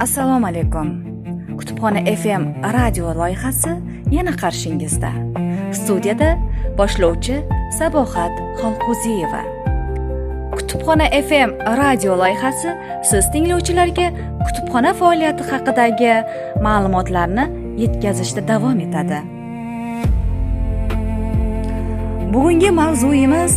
Assalomu alaykum. Kutubxona FM radio loyihasi yana qarshingizda. Studiyada boshlovchi Sabohat Xolquziyeva. Kutubxona FM radio loyihasi siz tinglovchilarga kutubxona faoliyati haqidagi ma'lumotlarni yetkazishda davom etadi. Bugungi mavzuyimiz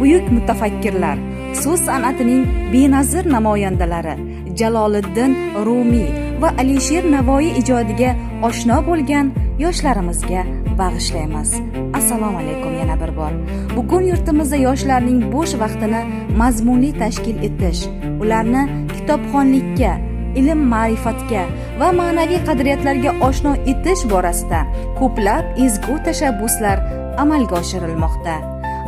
buyuk mutafakkirlar, so'z san'atining benazir namoyandalari Jaloliddin Rumiy va Alisher Navoiy ijodiga oshno bo'lgan yoshlarimizga bag'ishlaymiz. Assalomu alaykum yana bir bor. Bugun yurtimizda yoshlarning bo'sh vaqtini mazmunli tashkil etish, ularni kitobxonlikka, ilm ma'rifatga va ma'naviy qadriyatlarga oshno etish borasida ko'plab ezgu tashabbuslar amalga oshirilmoqda.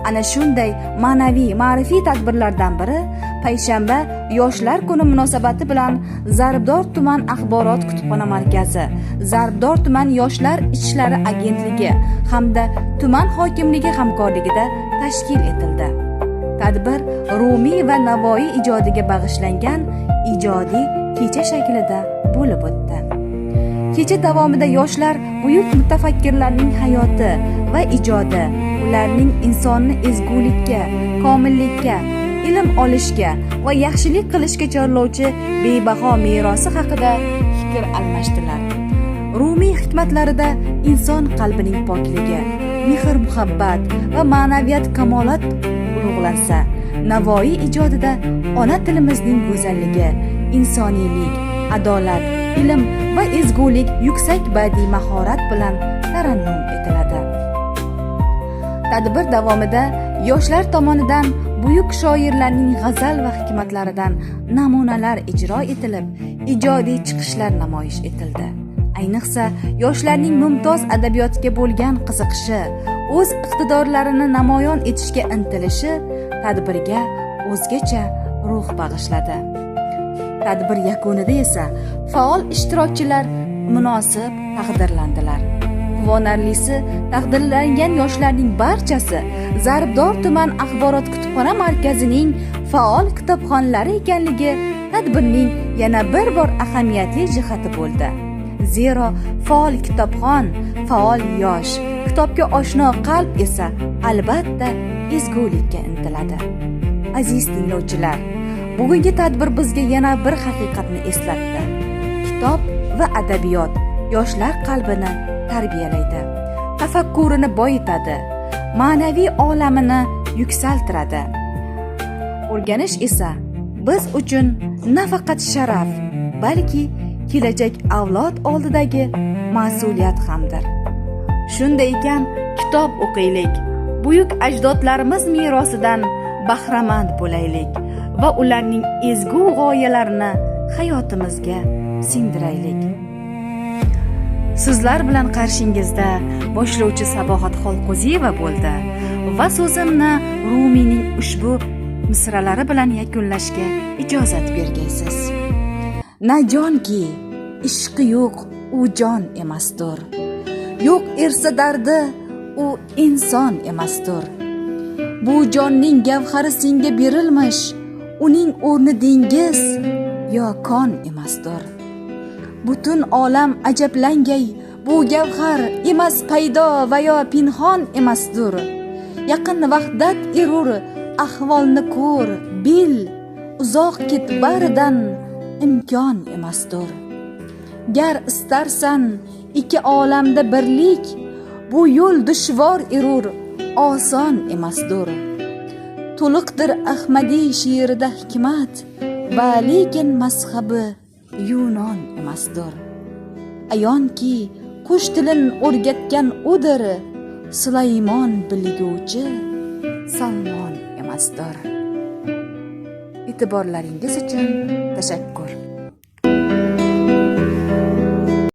Ana shunday ma'naviy ma'rifiy tadbirlardan biri payshanba yoshlar kuni munosabati bilan Zarbdor tuman axborot kutubxona markazi, Zarbdor tuman yoshlar ishlari agentligi hamda tuman hokimligi hamkorligida tashkil etildi. Tadbir Rumiy va Navoiy ijodiga bag'ishlangan ijodiy kecha shaklida bo'lib o'tdi. Kecha davomida yoshlar buyuk mutafakkirlarning hayoti va ijodi, ularning insonni ezgulikka, komillikka, ilm olishga va yaxshilik qilishga chorlovchi bebaho merosi haqida fikr almashdilar. Rumiy hikmatlarida inson qalbining pokligi, mehr-muhabbat va ma'naviyat kamolat ulug'lansa, Navoiy ijodida ona tilimizning go'zalligi, insoniylik, adolat, ilm va ezgulik yuksak badiiy mahorat bilan tarannum etiladi. Tadbir davomida yoshlar tomonidan buyuk shoirlarning g'azal va hikmatlaridan namunalar ijro etilib, ijodiy chiqishlar namoyish etildi. Ayniqsa, yoshlarning mumtoz adabiyotga bo'lgan qiziqishi, o'z iqtidorlarini namoyon etishga intilishi tadbirga o'zgacha ruh bag'ishladi. Tadbir yakunida esa faol ishtirokchilar munosib taqdirlandilar. Quvonarlisi, taqdirlangan yoshlarning barchasi Zarbdor tuman axborot kutubxona markazining faol kitobxonlari ekanligi tadbirning yana bir bor ahamiyatli jihati bo'ldi. Zero faol kitobxon, faol yosh, kitobga oshno qalb esa albatta ezgulikka intiladi. Aziz tinglovchilar, bugungi tadbir bizga yana bir haqiqatni eslatdi. Kitob va adabiyot yoshlar qalbini tarbiyalaydi, tafakkurini boyitadi, ma'naviy olamini yuksaltiradi. O'rganish esa biz uchun nafaqat sharaf, balki kelajak avlod oldidagi mas'uliyat hamdir. Shunday ekan, kitob o'qiylik, buyuk ajdodlarimiz merosidan bahramand bo'laylik va ularning ezgu g'oyalarini hayotimizga singdiraylik. Sizlar bilan qarshingizda boshlovchi Sabohat Xolquziyeva bo'ldi va so'zimni Rumiyning ushbu misralari bilan yakunlashga ijozat bergaysiz. Najonki ishqi yo'q, u jon emasdir. Yo'q ersa dardi, u inson emasdir. Bu jonning gavhari senga berilmish, uning o'rni dengiz yo kon emasdir. Butun olam ajablangay, bu gavhar emas paydo va yo pinhon emasdir. Yaqin vahdat erur, ahvolni ko'r, bil, uzoq ket baridan imkon emasdir. Gar istarsan ikki olamda birlik, bu yo'l dushvor erur, oson emasdir. To'liqdir Ahmadiy she'rida hikmat, va lekin mazhabi Yunon emasdir. Ayonki qush tilin o'rgatgan udir, Sulaymon bilguvchi Salmon emasdir. E'tiborlaringiz uchun tashakkur.